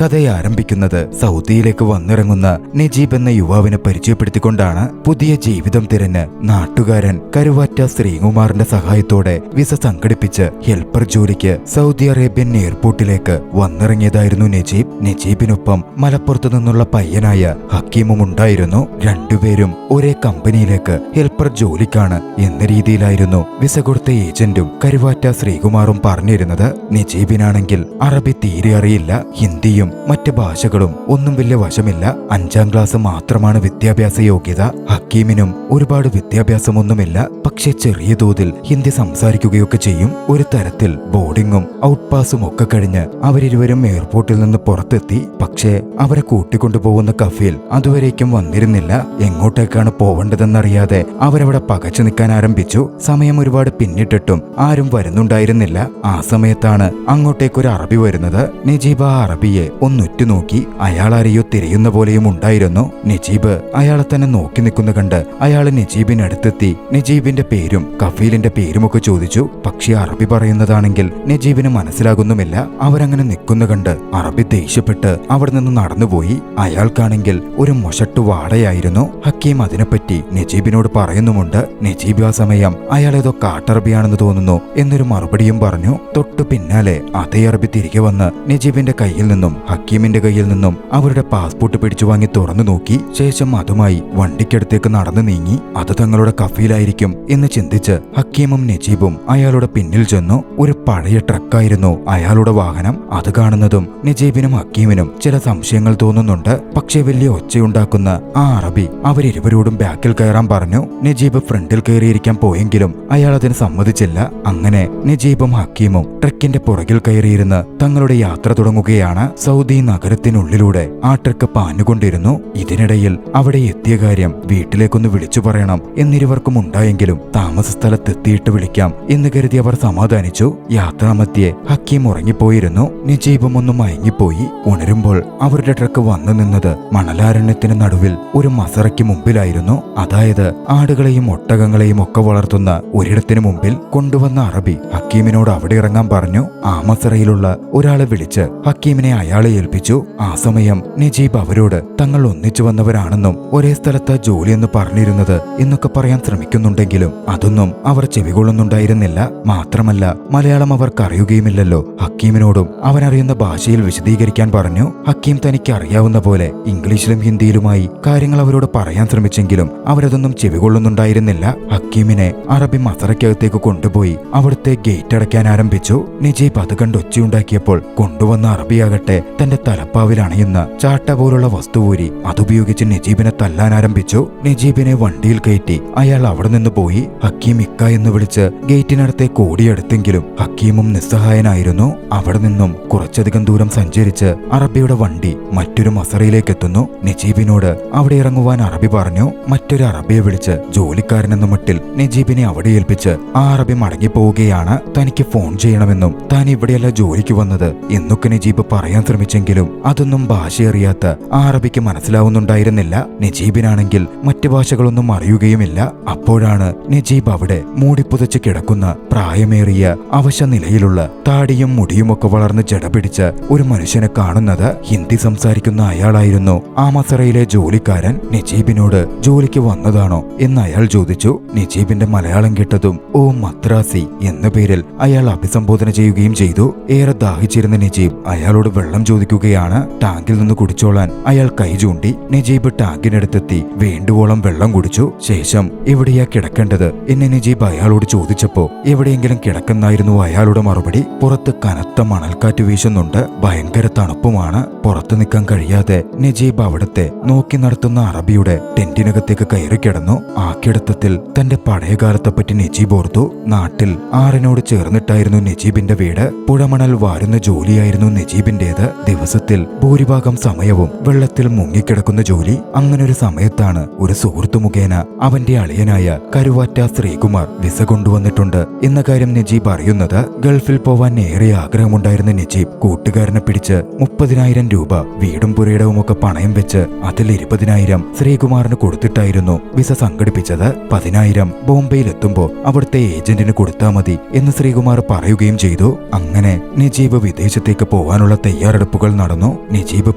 കഥ ആരംഭിക്കുന്നത് സൗദിയിലേക്ക് വന്നിറങ്ങുന്ന നജീബ് എന്ന യുവാവിനെ പരിചയപ്പെടുത്തിക്കൊണ്ടാണ്. പുതിയ ജീവിതം തിരഞ്ഞ് നാട്ടുകാരൻ കരുവാറ്റ ശ്രീകുമാറിന്റെ സഹായത്തോടെ വിസ സംഘടിപ്പിച്ച് ഹെൽപ്പർ ജോലിക്ക് സൗദി അറേബ്യൻ എയർപോർട്ടിലേക്ക് വന്നിറങ്ങിയതായിരുന്നു നജീബ്. നജീബിനൊപ്പം മലപ്പുറത്തു നിന്നുള്ള പയ്യനായ ഹക്കീമും ഉണ്ടായിരുന്നു. രണ്ടുപേരും ഒരേ കമ്പനിയിലേക്ക് ഹെൽപ്പർ ജോലിക്കാണ് എന്ന രീതിയിലായിരുന്നു വിസ കൊടുത്ത ഏജന്റും കരുവാറ്റ ശ്രീകുമാറും പറഞ്ഞിരുന്നത്. നജീബിനാണെങ്കിൽ അറബി തീരെ അറിയില്ല. ഹിന്ദിയും മറ്റ് ഭാഷകളും ഒന്നും വലിയ വശമില്ല. 5ാം ക്ലാസ് മാത്രമാണ് വിദ്യാഭ്യാസ യോഗ്യത. ഹക്കീമിനും ഒരുപാട് വിദ്യാഭ്യാസമൊന്നുമില്ല. പക്ഷെ ചെറിയ തോതിൽ ഹിന്ദി സംസാരിക്കുകയൊക്കെ ചെയ്യും. ഒരു തരത്തിൽ ബോർഡിങ്ങും ഔട്ട് പാസും ഒക്കെ കഴിഞ്ഞ് അവരിരുവരും എയർപോർട്ടിൽ നിന്ന് പുറത്തെത്തി. പക്ഷേ അവരെ കൂട്ടിക്കൊണ്ടുപോകുന്ന കഫീൽ അതുവരേക്കും വന്നിരുന്നില്ല. എങ്ങോട്ടേക്കാണ് പോവേണ്ടതെന്നറിയാതെ അവരവിടെ പകച്ചു നിൽക്കാൻ ആരംഭിച്ചു. സമയം ഒരുപാട് പിന്നിട്ടിട്ടും ആരും വരുന്നുണ്ടായിരുന്നില്ല. ആ സമയത്താണ് അങ്ങോട്ടേക്കൊരു അറബി വരുന്നത്. നജീബ് ആ അറബിയെ ഒന്നുറ്റുനോക്കി. അയാളാരെയോ തിരയുന്ന പോലെയും ഉണ്ടായിരുന്നു. നജീബ് അയാളെ തന്നെ നോക്കി നിൽക്കുന്ന കണ്ട് അയാൾ നജീബിനടുത്തെത്തി നജീബിന്റെ പേരും കഫീലിന്റെ പേരുമൊക്കെ ചോദിച്ചു. പക്ഷേ അറബി പറയുന്നതാണെങ്കിൽ നജീബിന് മനസ്സിലാകുന്നുമില്ല. അവരങ്ങനെ നിൽക്കുന്ന കണ്ട് അറബി ദേഷ്യപ്പെട്ട് അവിടെ നിന്ന് നടന്നുപോയി. അയാൾക്കാണെങ്കിൽ ഒരു മൊഷട്ടു വാടയായിരുന്നു. ഹക്കീം അതിനെപ്പറ്റി നജീബിനോട് പറയുന്നുമുണ്ട്. നജീബ് ആ സമയം അയാളേതോ കാട്ടറബിയാണെന്ന് തോന്നുന്നു എന്നൊരു മറുപടിയും പറഞ്ഞു. തൊട്ടു പിന്നാലെ അതേ അറബി തിരികെ വന്ന് നജീബിന്റെ കയ്യിൽ നിന്നും ഹക്കീമിന്റെ കയ്യിൽ നിന്നും അവരുടെ പാസ്പോർട്ട് പിടിച്ചു വാങ്ങി തുറന്നു നോക്കി. ശേഷം അതുമായി വണ്ടിക്കടുത്തേക്ക് നടന്നു നീങ്ങി. അത് തങ്ങളുടെ കഫീലായിരിക്കും എന്ന് ചിന്തിച്ച് ഹക്കീമും നജീബും അയാളുടെ പിന്നിൽ ചെന്നു. ഒരു പഴയ ട്രക്കായിരുന്നു അയാളുടെ വാഹനം. അത് കാണുന്നതും നജീബിനും ഹക്കീമിനും ചില സംശയങ്ങൾ തോന്നുന്നുണ്ട്. പക്ഷേ വലിയ ഒച്ചയുണ്ടാക്കുന്ന ആ അറബി അവരിരുവരോടും ബാക്കിൽ കയറാൻ പറഞ്ഞു. നജീബ് ഫ്രണ്ടിൽ കയറിയിരിക്കാൻ പോയെങ്കിലും അയാൾ അതിന് സമ്മതിച്ചില്ല. അങ്ങനെ നജീബും ഹക്കീമും ട്രക്കിന്റെ പുറകിൽ കയറിയിരുന്ന് തങ്ങളുടെ യാത്ര തുടങ്ങുകയാണ്. സൗദി നഗരത്തിനുള്ളിലൂടെ ആ ട്രക്ക് പാഞ്ഞുകൊണ്ടിരുന്നു. ഇതിനിടയിൽ അവിടെ എത്തിയ കാര്യം വീട്ടിലേക്കൊന്ന് വിളിച്ചു പറയണം എന്നിരുവർക്കും ഉണ്ടായെങ്കിലും താമസ സ്ഥലത്തെത്തിയിട്ട് വിളിക്കാം എന്ന് കരുതി അവർ സമാധാനിച്ചു. യാത്രാമധ്യേ ഹക്കീം ഉറങ്ങിപ്പോയിരുന്നു. നജീബും ഒന്ന് മയങ്ങിപ്പോയി. ഉണരുമ്പോൾ അവരുടെ ട്രക്ക് വന്നു നിന്നത് മണലാരണ്യത്തിന് നടുവിൽ ഒരു മസറയ്ക്ക് മുമ്പിലായിരുന്നു. അതായത് ആടുകളെയും ഒട്ടകങ്ങളെയും ഒക്കെ വളർത്തുന്ന ഒരിടത്തിന് മുമ്പിൽ. കൊണ്ടുവന്ന അറബി ഹക്കീമിനോട് അവിടെ ഇറങ്ങാൻ പറഞ്ഞു. ആ മസറയിലുള്ള ഒരാളെ വിളിച്ച് ഹക്കീമിനെ അയാളെ ഏൽപ്പിച്ചു. ആ സമയം നജീബ് അവരോട് തങ്ങൾ ഒന്നിച്ചു വന്നവരാണെന്നും ഒരേ സ്ഥലത്ത് ജോലിയെന്ന് പറഞ്ഞിരുന്നത് എന്നൊക്കെ പറയാൻ ശ്രമിക്കുന്നുണ്ടെങ്കിലും അതൊന്നും അവർ ചെവികൊള്ളുന്നുണ്ടായിരുന്നില്ല. മാത്രമല്ല മലയാളം അവർക്ക് അറിയുകയുമില്ലല്ലോ. ഹക്കീമിനോടും അവനറിയുന്ന ഭാഷയിൽ വിശദീകരിക്കാൻ പറഞ്ഞു. ഹക്കീം തനിക്ക് അറിയാവുന്ന പോലെ ഇംഗ്ലീഷിലും ഹിന്ദിയിലുമായി കാര്യങ്ങൾ അവരോട് പറയാൻ ശ്രമിച്ചെങ്കിലും അവരതൊന്നും ചെവികൊള്ളുന്നുണ്ടായിരുന്നില്ല. ഹക്കീമിനെ അറബി മസറയ്ക്കകത്തേക്ക് കൊണ്ടുപോയി അവിടുത്തെ ഗേറ്റ് അടയ്ക്കാൻ ആരംഭിച്ചു. നജീബ് അത് കണ്ട് ഒച്ചയുണ്ടാക്കിയപ്പോൾ കൊണ്ടുവന്ന അറബിയാകട്ടെ തന്റെ തലപ്പാവിൽ അണയുന്ന ചാട്ട പോലുള്ള വസ്തുവൂരി അതുപയോഗിച്ച് നജീബിനെ തല്ലാൻ ആരംഭിച്ചു. നജീബിനെ വണ്ടിയിൽ കയറ്റി അയാൾ അവിടെ നിന്ന് പോയി. ഹക്കീം ഇക്ക എന്ന് വിളിച്ച് ഗേറ്റിനടുത്തേക്ക് ഓടിയെടുത്തെങ്കിലും ഹക്കീമും നിസ്സഹായനായിരുന്നു. അവിടെ നിന്നും കുറച്ചധികം ദൂരം സഞ്ചരിച്ച് അറബിയുടെ വണ്ടി മറ്റൊരു മസറയിലേക്ക് എത്തുന്നു. നജീബിനോട് അവിടെ ഇറങ്ങുവാൻ അറബി പറഞ്ഞു. മറ്റൊരു അറബിയെ വിളിച്ച് ജോലിക്കാരനെന്ന മട്ടിൽ നജീബിനെ അവിടെ ഏൽപ്പിച്ച് ആ അറബി മടങ്ങിപ്പോവുകയാണ്. തനിക്ക് ഫോൺ ചെയ്യണമെന്നും താൻ ഇവിടെയല്ല ജോലിക്ക് വന്നത് എന്നൊക്കെ നജീബ് പറയാൻ ശ്രമിച്ചെങ്കിലും അതൊന്നും ഭാഷയറിയാത്ത ആ അറബിക്ക് മനസ്സിലാവുന്നുണ്ടായിരുന്നില്ല. നജീബിനാണെങ്കിൽ മറ്റു ഭാഷകളൊന്നും അറിയുകയുമില്ല. അപ്പോഴാണ് നജീബ് അവിടെ മൂടിപ്പുതച്ച് കിടക്കുന്ന പ്രായമേറിയ അവശ നിലയിലുള്ള താടിയും മുടിയുമൊക്കെ വളർന്ന് ജടപിടിച്ച ഒരു മനുഷ്യനെ കാണുന്നത്. ഹിന്ദി സംസാരിക്കുന്ന അയാളായിരുന്നു ആ മസറയിലെ ജോലിക്കാരൻ. നജീബിനോട് ജോലിക്ക് വന്നതാണോ എന്ന് അയാൾ ചോദിച്ചു. നജീബിന്റെ മലയാളം കേട്ടതും ഓ മദ്രാസി എന്ന പേരിൽ അയാൾ അഭിസംബോധന ചെയ്യുകയും ചെയ്തു. ഏറെ ദാഹിച്ചിരുന്ന നജീബ് അയാളോട് വെള്ളം ചോദിക്കുകയാണ്. ടാങ്കിൽ നിന്ന് കുടിച്ചോളാൻ അയാൾ കൈ ചൂണ്ടി. നജീബ് ടാങ്കിനടുത്തെത്തി വേണ്ടുവോളം വെള്ളം കുടിച്ചു. ശേഷം എവിടെയാ കിടക്കേണ്ടത് എന്ന് നജീബ് അയാളോട് ചോദിച്ചപ്പോ എവിടെയെങ്കിലും കിടക്കുന്നായിരുന്നു അയാളുടെ മറുപടി. പുറത്ത് കനത്ത മണൽക്കാറ്റ് വീശുന്നുണ്ട്. ഭയങ്കര തണുപ്പുമാണ്. പുറത്തു നിൽക്കാൻ കഴിയാതെ നജീബ് അവിടുത്തെ നോക്കി നടത്തുന്ന അറബിയുടെ ടെന്റിനകത്തേക്ക് കയറി കിടന്നു. ആ കിടത്തത്തിൽ തന്റെ പഴയകാലത്തെപ്പറ്റി നജീബ് ഓർത്തു. നാട്ടിൽ ആറിനോട് ചേർന്നിട്ടായിരുന്നു നജീബിന്റെ വീട്. പുഴമണൽ വാരുന്ന ജോലിയായിരുന്നു നജീബിന്റേത്. ദിവസത്തിൽ ഭൂരിഭാഗം സമയവും വെള്ളത്തിൽ മുങ്ങിക്കിടക്കുന്ന ജോലി. അങ്ങനൊരു സമയത്താണ് ഒരു സുഹൃത്തു മുഖേന അവന്റെ അളിയനായ കരുവാറ്റ ശ്രീകുമാർ വിസ കൊണ്ടുവന്നിട്ടുണ്ട് എന്ന കാര്യം നജീബ് അറിയുന്നത് ഗൾഫിൽ പോവാൻ ഏറെ ആഗ്രഹമുണ്ടായിരുന്ന നജീബ് കൂട്ടുകാരനെ പിടിച്ച് 30,000 രൂപ വീടും പുരയിടവുമൊക്കെ പണയം വെച്ച് അതിൽ 20,000 ശ്രീകുമാറിന് കൊടുത്തിട്ടായിരുന്നു വിസ സംഘടിപ്പിച്ചത്. 10,000 ബോംബെയിലെത്തുമ്പോ അവിടുത്തെ ഏജന്റിന് കൊടുത്താൽ മതി എന്ന് ശ്രീകുമാർ പറയുകയും ചെയ്തു. അങ്ങനെ നജീബ് വിദേശത്തേക്ക് പോവാനുള്ള തയ്യാറെടുപ്പുകൾ നടന്നു. നജീബ്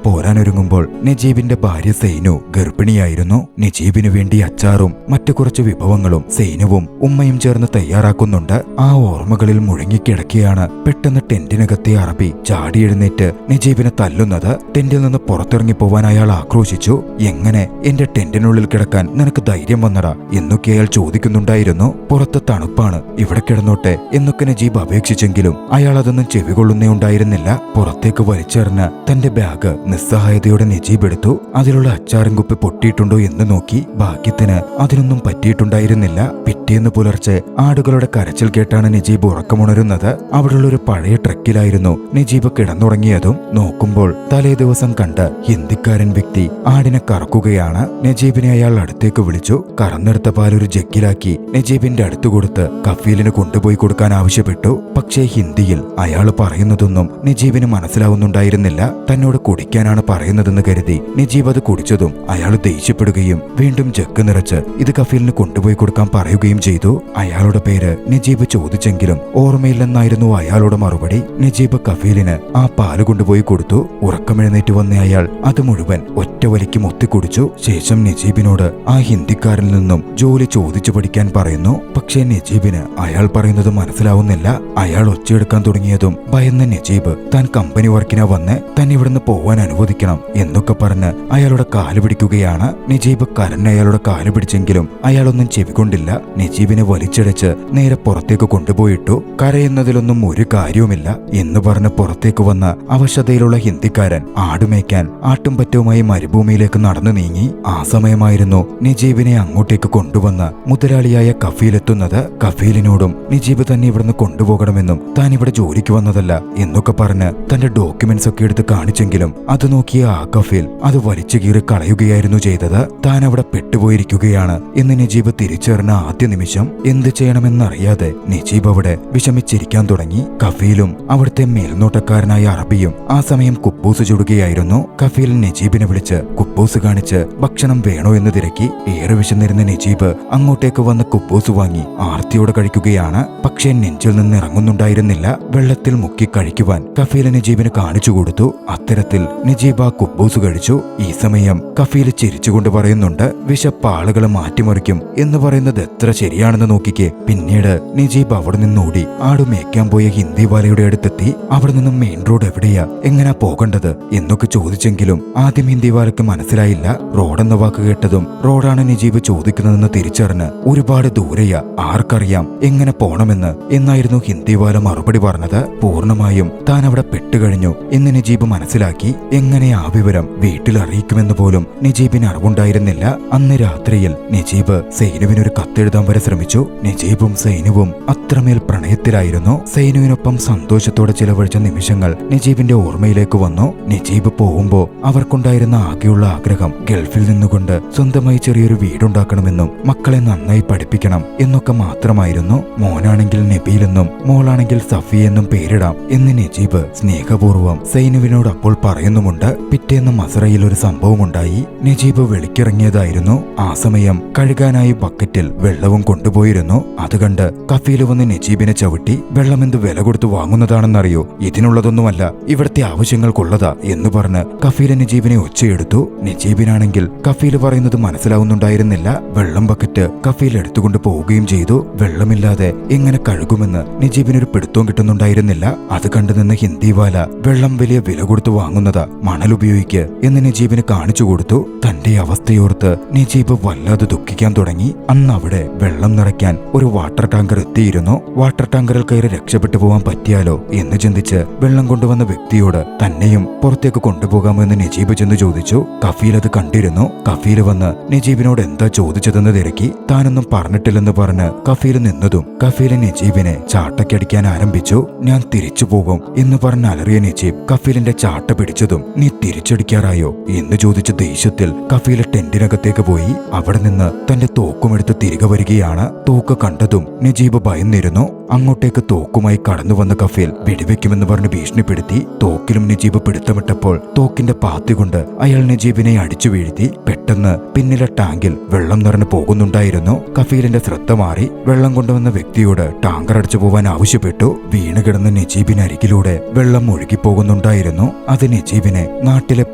പോരാനൊരുങ്ങുമ്പോൾ നജീബിന്റെ ഭാര്യ സൈനു ഗർഭിണിയായിരുന്നു. നജീബിനു വേണ്ടി അച്ചാറും മറ്റു കുറച്ച് വിഭവങ്ങളും സൈനുവും ഉമ്മയും ചേർന്ന് തയ്യാറാക്കുന്നുണ്ട്. ആ ഓർമ്മകളിൽ മുഴുങ്ങിക്കിടക്കുകയാണ് പെട്ടെന്ന് ടെന്റിനകത്തെ അറബി ചാടി എഴുന്നേറ്റ് നജീബിനെ തല്ലുന്നത്. ടെന്റിൽ നിന്ന് പുറത്തിറങ്ങി പോവാൻ അയാൾ ആക്രോശിച്ചു. എങ്ങനെ എന്റെ ടെന്റിനുള്ളിൽ കിടക്കാൻ നിനക്ക് ധൈര്യം വന്നടാ എന്നൊക്കെ അയാൾ ചോദിക്കുന്നുണ്ടായിരുന്നു. പുറത്ത് തണുപ്പാണ്, ഇവിടെ കിടന്നോട്ടെ എന്നൊക്കെ നജീബ് അപേക്ഷിച്ചെങ്കിലും അയാൾ അതൊന്നും ചെവികൊള്ളുന്നേ ഉണ്ടായിരുന്നില്ല. പുറത്തേക്ക് വലിച്ചെറിഞ്ഞ തന്റെ ബാഗ് നിസ്സഹായതയോടെ നജീബ് എടുത്തു. അതിലുള്ള അച്ചാറും കുപ്പി പൊട്ടിയിട്ടുണ്ടോ എന്ന് നോക്കി. ഭാഗ്യത്തിന് അതിനൊന്നും പറ്റിയിട്ടുണ്ടായിരുന്നില്ല. പിറ്റേന്ന് പുലർച്ചെ ആടുകളുടെ കരച്ചിൽ കേട്ടാണ് നജീബ് ഉറക്കമുണരുന്നത്. അവിടെയുള്ള ഒരു പഴയ ട്രക്കിലായിരുന്നു നജീബ് കിടന്നുറങ്ങിയതും. നോക്കുമ്പോൾ തലേ ദിവസം കണ്ട ഹിന്ദിക്കാരൻ വ്യക്തി ആടിനെ കറക്കുകയാണ്. നജീബിനെ അയാൾ അടുത്തേക്ക് വിളിച്ചു. കറന്നെടുത്ത പാലൊരു ജഗ്ഗിലാക്കി നജീബിന്റെ അടുത്ത് കൊടുത്ത് കഫീലിന് കൊണ്ടുപോയി കൊടുക്കാൻ ആവശ്യപ്പെട്ടു. പക്ഷേ ഹിന്ദിയിൽ അയാൾ പറയുന്നതൊന്നും നജീബിന് മനസ്സിലാവുന്നുണ്ടായിരുന്നില്ല. തന്നോട് കുടിക്കാനാണ് പറയുന്നതെന്ന് കരുതി നജീബ് അത് കുടിച്ചതും അയാൾ ദേഷ്യപ്പെടുകയും വീണ്ടും ജഗ് നിറച്ച് ഇത് കഫീലിന് കൊണ്ടുപോയി കൊടുക്കാൻ പറയുകയും ചെയ്തു. അയാളുടെ പേര് നജീബ് ചോദിച്ചെങ്കിലും ഓർമ്മയില്ലെന്നായിരുന്നു അയാളുടെ മറുപടി. നജീബ് കഫീലിന് ആ പാല് കൊണ്ടുപോയി കൊടുത്തു. ഉറക്കമെഴുന്നേറ്റ് വന്ന അയാൾ അത് മുഴുവൻ ഒറ്റ വലിക്ക് മൊത്തിക്കുടിച്ചു. ശേഷം നജീബിനോട് ആ ഹിന്ദിക്കാരിൽ നിന്നും ജോലി ചോദിച്ചു പഠിക്കാൻ പറയുന്നു. പക്ഷേ നജീബിന് അയാൾ പറയുന്നത് മനസ്സിലാവുന്നില്ല. അയാൾ ഒച്ചയെടുക്കാൻ തുടങ്ങിയതും ഭയന്ന നജീബ് താൻ കമ്പനി വർക്കിനാ വന്ന് തന്നെ ഇവിടുന്ന് പോവാൻ അനുവദിക്കണം എന്നൊക്കെ പറഞ്ഞ് അയാളുടെ കാല് പിടിക്കുകയാണ്. നജീബ് കരഞ്ഞ് അയാളുടെ കാല് പിടിച്ചെങ്കിലും അയാളൊന്നും ചെവികൊണ്ടില്ല. നജീബിനെ വലിച്ചടച്ച് നേരെ പുറത്തേക്ക് കൊണ്ടുപോയിട്ടു. കരയുന്നതിലൊന്നും ഒരു കാര്യവുമില്ല എന്ന് പറഞ്ഞ് പുറത്തേക്ക് വന്ന അവശതയിലുള്ള ഹിന്ദിക്കാരൻ ആടുമേക്കാൻ ആട്ടുംപറ്റവുമായി മരുഭൂമിയിലേക്ക് നടന്നു നീങ്ങി. ആ സമയമായിരുന്നു നജീബിനെ അങ്ങോട്ടേക്ക് കൊണ്ടുവന്ന മുതലാളിയായ കഫീലെത്തുന്നത്. കഫീലിനോടും നജീബ് തന്നെ ഇവിടുന്ന് കൊണ്ടുപോകണമെന്നും താൻ ഇവിടെ ജോലിക്ക് വന്നതല്ല എന്നൊക്കെ പറഞ്ഞ് തന്റെ ഡോക്യുമെന്റ്സ് ഒക്കെ എടുത്ത് കാണിച്ചെങ്കിലും അത് നോക്കിയ ആ കഫീൽ അത് വലിച്ചു കീറി കളയുകയായിരുന്നു ചെയ്തത്. താൻ അവിടെ പെട്ടുപോയിരിക്കുകയാണ് എന്ന് നജീബ് തിരിച്ചറിഞ്ഞ ആദ്യ നിമിഷം എന്ത് ചെയ്യണമെന്നറിയാതെ നജീബ് അവിടെ വിഷമിച്ചിരിക്കാൻ തുടങ്ങി. കഫീലും അവിടുത്തെ മേൽനോട്ടക്കാരനായ അറബിയും ആ സമയം കുബൂസ് ചുടുകയായിരുന്നു. കഫീൽ നജീബിനെ വിളിച്ച് കുബൂസ് കാണിച്ച് ഭക്ഷണം വേണോ എന്ന് തിരക്കി. ഏറെ വിശന്നിരുന്ന നജീബ് അങ്ങോട്ടേക്ക് വന്ന് കുബൂസ് വാങ്ങി ആർത്തിയോടെ കഴിക്കുകയാണ്. പക്ഷേ നെഞ്ചിൽ നിന്ന് ഇറങ്ങുന്നുണ്ടായിരുന്നില്ല. വെള്ളത്തിൽ മുക്കി കഴിക്കുവാൻ കഫീൽ നജീബിന് കാണിച്ചു കൊടുത്തു. അത്തരത്തിൽ നജീബ് ആ കുബൂസ് കഴിച്ചു. ഈ സമയം കഫീൽ ചിരിച്ചുകൊണ്ട് പറയുന്നുണ്ട്, വിശപ്പ് ആളുകളെ മാറ്റിമറിക്കും എന്ന് പറയുന്നത് എത്ര ശരിയാണെന്ന് നോക്കിക്കേ. പിന്നീട് നജീബ് അവിടെ നിന്നോടി ആട് മേയ്ക്കാൻ പോയ ഹിന്ദിവാലയുടെ അടുത്തെത്തി. അവിടെ നിന്നും മെയിൻ റോഡ് എവിടെയാ, എങ്ങനാ പോകേണ്ടത് എന്നൊക്കെ ചോദിച്ചെങ്കിലും ആദ്യം ഹിന്ദിവാലയ്ക്ക് മനസ്സിലായില്ല. റോഡെന്ന വാക്ക് കേട്ടതും റോഡാണ് നജീബ് ചോദിക്കുന്നതെന്ന് തിരിച്ചറിഞ്ഞ് ഒരുപാട് ദൂരെയാ, ആർക്കറിയാം എങ്ങനെ പോണമെന്ന് എന്നായിരുന്നു ഹിന്ദിവാല മറുപടി പറഞ്ഞത്. പൂർണ്ണമായും താൻ അവിടെ പെട്ടുകഴിഞ്ഞു എന്ന് നജീബ് മനസ്സിലാക്കി. എങ്ങനെ ആ വിവരം വീട്ടിൽ അറിയിക്കുമെന്ന് പോലും നജീബിന് അറിവുണ്ടായിരുന്നില്ല. അന്ന് രാത്രിയിൽ നജീബ് സൈനുവിനൊരു കത്തെഴുതാൻ വരെ ശ്രമിച്ചു. നജീബും സൈനുവും അത്രമേൽ പ്രണയത്തിലായിരുന്നു. സൈനുവിനൊപ്പം സന്തോഷത്തോടെ ചിലവഴിച്ച നിമിഷങ്ങൾ നജീബിന്റെ ഓർമ്മയിലേക്ക് വന്നു. നജീബ് പോകുമ്പോ അവർക്കുണ്ടായിരുന്ന ആകെയുള്ള ആഗ്രഹം ഗൾഫിൽ നിന്നുകൊണ്ട് സ്വന്തമായി ചെറിയൊരു വീടുണ്ടാക്കണമെന്നും മക്കളെ നന്നായി പഠിപ്പിക്കണം എന്നൊക്കെ മാത്രമായിരുന്നു. മോനാണെങ്കിൽ നബീലെന്നും മോളാണെങ്കിൽ സഫിയെന്നും പേരിടാം എന്ന് നജീബ് സ്നേഹപൂർവ്വം സൈനുവിനോട് അപ്പോൾ പറയുന്നുമുണ്ട്. പിറ്റേന്ന് മസറയിൽ ഒരു സംഭവമുണ്ടായി. നജീബ് വെളിക്കിറങ്ങിയതായിരുന്നു. ആ സമയം കഴുകാനായി ബക്കറ്റിൽ വെള്ളവും കൊണ്ടുപോയിരുന്നു. അത് കണ്ട് കഫീല് വന്ന് നജീബിനെ ചവിട്ടി. വെള്ളമെന്ത് വില കൊടുത്ത് വാങ്ങുന്നതാണെന്നറിയോ, ഇതിനുള്ളതൊന്നുമല്ല, ഇവിടുത്തെ ആവശ്യങ്ങൾക്കുള്ളതാ എന്ന് പറഞ്ഞ് കഫീല് നജീബിനെ ഒച്ചയെടുത്തു. നജീബിനാണെങ്കിൽ കഫീല് പറയുന്നത് മനസ്സിലാവുന്നുണ്ടായിരുന്നില്ല. വെള്ളം ബക്കറ്റ് കഫീൽ എടുത്തുകൊണ്ട് പോവുകയും ചെയ്തു. വെള്ളമില്ലാതെ എങ്ങനെ കഴുകുമെന്ന് നജീബിനൊരു പിടുത്തവും കിട്ടുന്നുണ്ടായിരുന്നില്ല. അത് കണ്ടു നിന്ന് ഹിന്ദിവാല വെള്ളം വലിയ വില കൊടുത്ത് വാങ്ങുന്നതാ, മണൽ ഉപയോഗിക്ക് എന്ന് നജീബിന് കാണിച്ചു കൊടുത്തു. തന്റെ അവസ്ഥയോർത്ത് നജീബ് വല്ലാതെ ദുഃഖിക്കാൻ തുടങ്ങി. അന്ന് അവിടെ വെള്ളം നിറയ്ക്കാൻ ഒരു വാട്ടർ ടാങ്കർ എത്തിയിരുന്നു. വാട്ടർ ടാങ്കറിൽ കയറി രക്ഷപ്പെട്ടു പോവാൻ പറ്റിയാലോ എന്ന് ചിന്തിച്ച് വെള്ളം കൊണ്ടുവന്ന വ്യക്തിയോട് തന്നെയും പുറത്തേക്ക് കൊണ്ടുപോകാമെന്ന് നജീബ് ചെന്ന് ചോദിച്ചു. കഫീൽ അത് കണ്ടിരുന്നു. കഫീല് വന്ന് നജീബിനോട് എന്താ ചോദിച്ചതെന്ന് തിരക്കി. താനൊന്നും പറഞ്ഞിട്ടില്ലെന്ന് പറഞ്ഞ് കഫീല് നിന്നതും കഫീല് നജീബിനെ ചാട്ടയ്ക്കടിക്കാൻ ആരംഭിച്ചു. ഞാൻ തിരിച്ചു പോകും എന്ന് പറഞ്ഞ് അലറിയ നജീബ് കഫീലിന്റെ ചാട്ട പിടിച്ചതും നീ തിരിച്ചടിക്കാറായോ എന്ന് ചോദിച്ച ദേഷ്യത്തിൽ കഫീല് ടെന്റിനകത്തേക്ക് അടുത്തേക്ക് പോയി അവിടെ നിന്ന് തന്റെ തോക്കുമെടുത്ത് തിരികെ വരികയാണ്. തോക്ക് കണ്ടതും നജീബ് ഭയന്നിരുന്നു. അങ്ങോട്ടേക്ക് തോക്കുമായി കടന്നു വന്ന കഫീൽ വെടിവെക്കുമെന്ന് പറഞ്ഞ് ഭീഷണിപ്പെടുത്തി. തോക്കിലും നജീബ് പിടുത്തമിട്ടപ്പോൾ തോക്കിന്റെ പാത്തി കൊണ്ട് അയാൾ നജീബിനെ അടിച്ചു വീഴ്ത്തി. പെട്ടെന്ന് പിന്നിലെ ടാങ്കിൽ വെള്ളം നിറഞ്ഞു പോകുന്നുണ്ടായിരുന്നു. കഫീലിന്റെ ശ്രദ്ധ മാറി. വെള്ളം കൊണ്ടുവന്ന വ്യക്തിയോട് ടാങ്കർ അടിച്ചു പോവാൻ ആവശ്യപ്പെട്ടു. വീണുകിടന്ന നജീബിനരികിലൂടെ വെള്ളം ഒഴുകിപ്പോകുന്നുണ്ടായിരുന്നു. അത് നജീബിനെ നാട്ടിലെ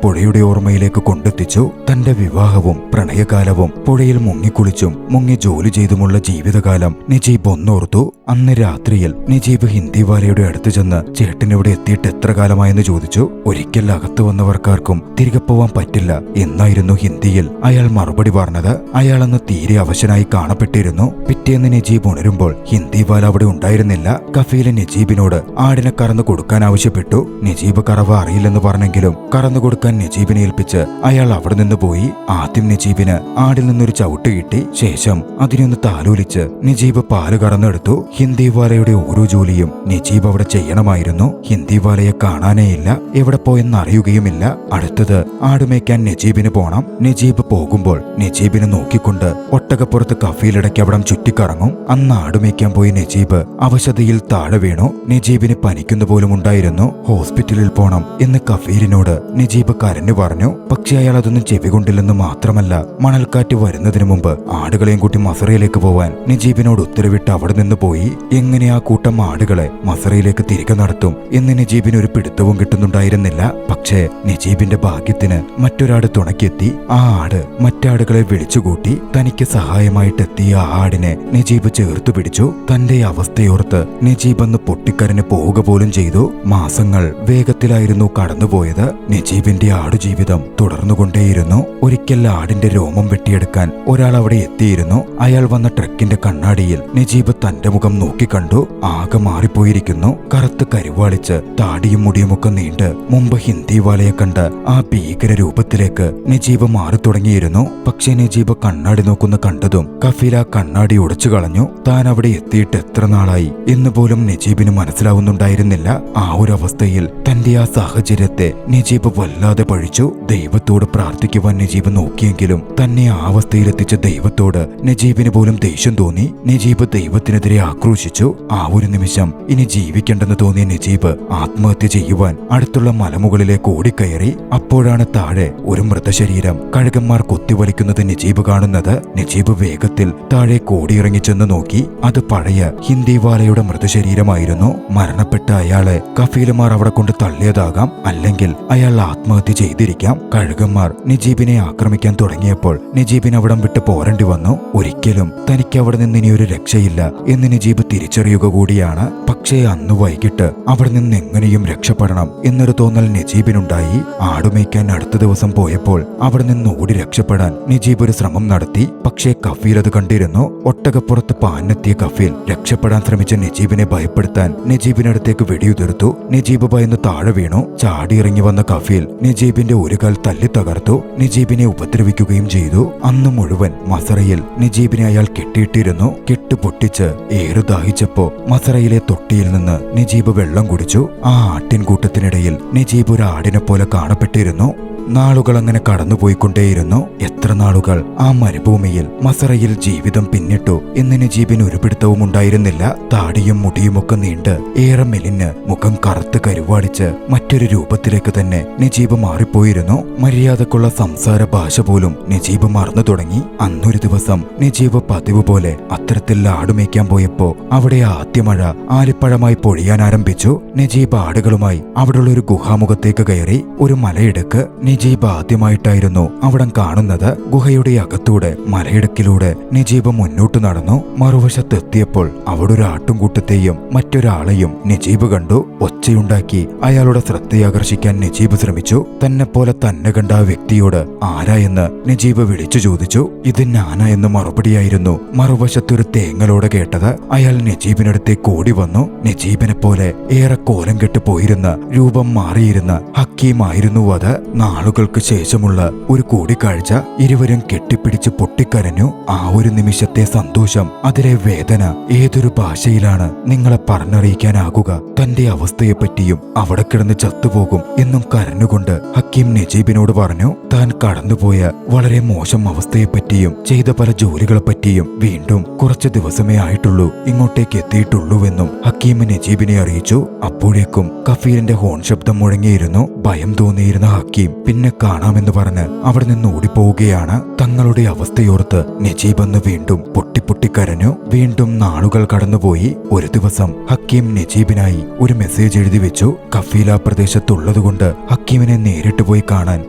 പുഴയുടെ ഓർമ്മയിലേക്ക് കൊണ്ടെത്തിച്ചു. തന്റെ വിവാഹവും പ്രണയകാലവും പുഴയിൽ മുങ്ങിക്കുളിച്ചും മുങ്ങി ജോലി ചെയ്തുമുള്ള ജീവിതകാലം നജീബ് ഒന്നോർത്തു. അന്ന് രാത്രിയിൽ നജീബ് ഹിന്ദിവാലയുടെ അടുത്ത് ചെന്ന് ചേട്ടനിവിടെ എത്തിയിട്ട് എത്ര കാലമായെന്ന് ചോദിച്ചു. ഒരിക്കൽ അകത്തു വന്നവർക്കാർക്കും തിരികെ പോവാൻ പറ്റില്ല എന്നായിരുന്നു ഹിന്ദിയിൽ അയാൾ മറുപടി പറഞ്ഞത്. അയാളന്ന് തീരെ അവശനായി കാണപ്പെട്ടിരുന്നു. പിറ്റേന്ന് നജീബ് ഉണരുമ്പോൾ ഹിന്ദിവാല അവിടെ ഉണ്ടായിരുന്നില്ല. കഫീല് നജീബിനോട് ആടിനെ കറന്നു കൊടുക്കാൻ ആവശ്യപ്പെട്ടു. നജീബ് കറവ അറിയില്ലെന്ന് പറഞ്ഞെങ്കിലും കറന്നു കൊടുക്കാൻ നജീബിനെ ഏൽപ്പിച്ച് അയാൾ അവിടെ നിന്ന് പോയി. ആദ്യം നജീബിന് ആടിൽ നിന്നൊരു ചവിട്ട് കിട്ടി. ശേഷം അതിനൊന്ന് താലോലിച്ച് നജീബ് പാല് കറന്നെടുത്തു. ഹിന്ദിവാലയുടെ ഓരോ ജോലിയും നജീബ് അവിടെ ചെയ്യണമായിരുന്നു. ഹിന്ദിവാലയെ കാണാനേയില്ല, എവിടെ പോയെന്ന് അറിയുകയുമില്ല. അടുത്തത് ആടുമേക്കാൻ നജീബിന് പോണം. നജീബ് പോകുമ്പോൾ നജീബിനെ നോക്കിക്കൊണ്ട് ഒട്ടകപ്പുറത്ത് കഫീലിടയ്ക്ക് അവിടം ചുറ്റിക്കറങ്ങും. അന്ന് ആടുമേക്കാൻ പോയി നജീബ് അവശതയിൽ താഴെ വീണു. നജീബിന് പനിക്കുന്ന പോലും ഉണ്ടായിരുന്നു. ഹോസ്പിറ്റലിൽ പോണം എന്ന് കഫീലിനോട് നജീബ് കരഞ്ഞു പറഞ്ഞു. പക്ഷെ അയാൾ അതൊന്നും ചെവികൊണ്ടില്ലെന്ന് മാത്രമല്ല, മണൽക്കാറ്റ് വരുന്നതിന് മുമ്പ് ആടുകളെയും കൂട്ടി മസറയിലേക്ക് പോവാൻ നജീബിനോട് ഉത്തരവിട്ട് അവിടെ നിന്ന് പോയി. എങ്ങനെ ആ കൂട്ടം ആടുകളെ മസറയിലേക്ക് തിരികെ നടത്തും എന്ന് നജീബിന് ഒരു പിടുത്തവും കിട്ടുന്നുണ്ടായിരുന്നില്ല. പക്ഷേ നജീബിന്റെ ഭാഗ്യത്തിന് മറ്റൊരാട് തുണയ്ക്കെത്തി. ആ ആട് മറ്റാടുകളെ വിളിച്ചുകൂട്ടി. തനിക്ക് സഹായമായിട്ടെത്തിയ ആ ആടിനെ നജീബ് ചേർത്തു പിടിച്ചു. തന്റെ അവസ്ഥയോർത്ത് നജീബ് അന്ന് പൊട്ടിക്കരഞ്ഞ് പോവുക പോലും ചെയ്തു. മാസങ്ങൾ വേഗത്തിലായിരുന്നു കടന്നുപോയത്. നജീബിന്റെ ആടുജീവിതം തുടർന്നുകൊണ്ടേയിരുന്നു. ഒരിക്കൽ ആടിന്റെ രോമം വെട്ടിയെടുക്കാൻ ഒരാൾ അവിടെ എത്തിയിരുന്നു. അയാൾ വന്ന ട്രക്കിന്റെ കണ്ണാടിയിൽ നജീബ് തന്റെ മുഖം നോക്കിക്കണ്ടു. ആകെ മാറിപ്പോയിരിക്കുന്നു. കറുത്ത് കരുവാളിച്ച് താടിയും മുടിയുമൊക്കെ നീണ്ട് മുമ്പ് ഹിന്ദിവാലയെ കണ്ട് ആ ഭീകര രൂപത്തിലേക്ക് നജീബ് മാറി തുടങ്ങിയിരുന്നു. പക്ഷെ നജീബ് കണ്ണാടി നോക്കുന്ന കണ്ടതും കഫീൽ ആ കണ്ണാടി ഉടച്ചു കളഞ്ഞു. താൻ അവിടെ എത്തിയിട്ട് എത്ര നാളായി എന്ന് പോലും നജീബിന് മനസ്സിലാവുന്നുണ്ടായിരുന്നില്ല. ആ ഒരു അവസ്ഥയിൽ തന്റെ ആ സാഹചര്യത്തെ നജീബ് വല്ലാതെ പഴിച്ചു. ദൈവത്തോട് പ്രാർത്ഥിക്കുവാൻ നജീബ് നോക്കിയെങ്കിലും തന്നെ ആ അവസ്ഥയിലെത്തിച്ച ദൈവത്തോട് നജീബിന് പോലും ദേഷ്യം തോന്നി. നജീബ് ദൈവത്തിനെതിരെ ആക്രോശിച്ചു. ആ ഒരു നിമിഷം ഇനി ജീവിക്കണ്ടെന്ന് തോന്നിയ നജീബ് ആത്മഹത്യ ചെയ്യുവാൻ അടുത്തുള്ള മലമുകളിലേക്ക് ഓടിക്കയറി. അപ്പോഴാണ് താഴെ ഒരു മൃതശരീരം കഴുകന്മാർ കൊത്തിവലിക്കുന്നത് നജീബ് കാണുന്നത്. നജീബ് വേഗത്തിൽ താഴെ കോടിയിറങ്ങി ചെന്ന് നോക്കി. അത് പഴയ ഹിന്ദിവാലയുടെ മൃതശരീരമായിരുന്നു. മരണപ്പെട്ട അയാളെ കഫീലമാർ അവിടെ കൊണ്ട് തള്ളിയതാകാം, അല്ലെങ്കിൽ അയാൾ ആത്മഹത്യ ചെയ്തിരിക്കാം. കഴുകന്മാർ നജീബിനെ ആക്രമിക്കാൻ തുടങ്ങിയപ്പോൾ നജീബിന് അവിടം വിട്ട് പോരേണ്ടി വന്നു. ഒരിക്കലും തനിക്ക് അവിടെ നിന്ന് ഇനിയൊരു രക്ഷയില്ല എന്ന് നജീബ് തിരിച്ചറിയുക കൂടിയാണ്. പക്ഷേ അന്ന് വൈകിട്ട് അവിടെ നിന്ന് എങ്ങനെയും രക്ഷപ്പെടണം എന്നൊരു തോന്നൽ നജീബിനുണ്ടായി. ആടുമേയ്ക്കാൻ അടുത്ത ദിവസം പോയപ്പോൾ അവിടെ നിന്ന് ഓടി രക്ഷപ്പെടാൻ നജീബ് ഒരു ശ്രമം നടത്തി. പക്ഷേ കഫീൽ അത് കണ്ടിരുന്നു. ഒട്ടകപ്പുറത്ത് പാഞ്ഞെത്തിയ കഫീൽ രക്ഷപ്പെടാൻ ശ്രമിച്ച നജീബിനെ ഭയപ്പെടുത്താൻ നജീബിനടുത്തേക്ക് വെടിയുതിർത്തു. നജീബ് ഭയന്ന് താഴെ വീണു. ചാടിയിറങ്ങി വന്ന കഫീൽ നജീബിന്റെ ഒരു കാൽ തല്ലി തകർത്തു. നജീബിനെ ഉപദ്രവിക്കുകയും ചെയ്തു. അന്ന് മുഴുവൻ മസറയിൽ നജീബിനെ അയാൾ കെട്ടിയിട്ടിരുന്നു. കെട്ട് പൊട്ടിച്ച് ഏറു ദാഹിച്ചപ്പോ മസറയിലെ തൊട്ടിയിൽ നിന്ന് നജീബ് വെള്ളം കുടിച്ചു. ആ ആട്ടിൻകൂട്ടത്തിനിടയിൽ നജീബ് ഒരു ആടിനെ പോലെ കാണപ്പെട്ടിരുന്നു. നാളുകൾ അങ്ങനെ കടന്നുപോയിക്കൊണ്ടേയിരുന്നു. എത്ര നാളുകൾ ആ മരുഭൂമിയിൽ മസറയിൽ ജീവിതം പിന്നിട്ടു എന്ന് നജീബിന് ഒരു പിടുത്തവും ഉണ്ടായിരുന്നില്ല. താടിയും മുടിയുമൊക്കെ നീണ്ട് ഏറെ മെലിഞ്ഞ് മുഖം കറുത്ത് കരുവാടിച്ച് മറ്റൊരു രൂപത്തിലേക്ക് തന്നെ നജീബ് മാറിപ്പോയിരുന്നു. മര്യാദക്കുള്ള സംസാര ഭാഷ പോലും നജീബ് മറന്നു തുടങ്ങി. അന്നൊരു ദിവസം നജീബ് പതിവ് പോലെ അത്തരത്തിൽ ആടുമേയ്ക്കാൻ പോയപ്പോ അവിടെ ആദ്യ മഴ ആലിപ്പഴമായി പൊഴിയാൻ ആരംഭിച്ചു. നജീബ് ആടുകളുമായി അവിടെയുള്ള ഒരു ഗുഹാമുഖത്തേക്ക് കയറി. ഒരു മലയിടുക്ക്. നജീബ് ആദ്യമായിട്ടായിരുന്നു അവിടം കാണുന്നത്. ഗുഹയുടെ അകത്തൂടെ മലയിടുക്കിലൂടെ നജീബ് മുന്നോട്ട് നടന്നു. മറുവശത്തെത്തിയപ്പോൾ അവിടെ ഒരു ആട്ടുംകൂട്ടത്തെയും മറ്റൊരാളെയും നജീബ് കണ്ടു. ഒച്ചയുണ്ടാക്കി അയാളുടെ ശ്രദ്ധയാകർഷിക്കാൻ നജീബ് ശ്രമിച്ചു. തന്നെ പോലെ തന്നെ കണ്ട ആ വ്യക്തിയോട് ആരാ എന്ന് നജീബ് വിളിച്ചു ചോദിച്ചു. ഇത് ഞാനാ എന്ന് മറുപടിയായിരുന്നു മറുവശത്തൊരു തേങ്ങലോടെ കേട്ടത്. അയാൾ നജീബിനടുത്തേക്ക് ഓടി വന്നു. നജീബിനെ പോലെ ഏറെ കോലം കെട്ട് പോയിരുന്ന രൂപം മാറിയിരുന്ന ഹക്കീമായിരുന്നു അത്. നാളുകൾക്ക് ശേഷമുള്ള ഒരു കൂടിക്കാഴ്ച. ഇരുവരും കെട്ടിപ്പിടിച്ച് പൊട്ടിക്കരഞ്ഞു. ആ ഒരു നിമിഷത്തെ സന്തോഷം, അതിലെ വേദന ഏതൊരു ഭാഷയിലാണ് നിങ്ങളെ പറഞ്ഞറിയിക്കാനാകുക? തന്റെ അവസ്ഥയെപ്പറ്റിയും അവിടെ കിടന്ന് ചത്തുപോകും എന്നും കരഞ്ഞുകൊണ്ട് ഹക്കീം നജീബിനോട് പറഞ്ഞു. താൻ കടന്നുപോയ വളരെ മോശം അവസ്ഥയെപ്പറ്റിയും ചെയ്ത പല ജോലികളെപ്പറ്റിയും വീണ്ടും കുറച്ച് ദിവസമേ ആയിട്ടുള്ളൂ ഇങ്ങോട്ടേക്ക് എത്തിയിട്ടുള്ളൂവെന്നും ഹക്കീം നജീബിനെ അറിയിച്ചു. അപ്പോഴേക്കും കഫീലിന്റെ ഹോൺ ശബ്ദം മുഴങ്ങിയിരുന്നു. ഭയം തോന്നിയിരുന്ന ഹക്കീം പിന്നെ കാണാമെന്ന് പറഞ്ഞ് അവിടെ നിന്ന് ഓടിപ്പോവുകയാണ്. തങ്ങളുടെ അവസ്ഥയോർത്ത് നജീബ് എന്ന് വീണ്ടും പൊട്ടിപ്പൊട്ടിക്കരഞ്ഞു. വീണ്ടും നാളുകൾ കടന്നുപോയി. ഒരു ദിവസം ഹക്കീം നജീബിനായി ഒരു മെസ്സേജ് എഴുതി വെച്ചു. കഫീല പ്രദേശത്തുള്ളതുകൊണ്ട് ഹക്കീമിനെ നേരിട്ട് പോയി കാണാൻ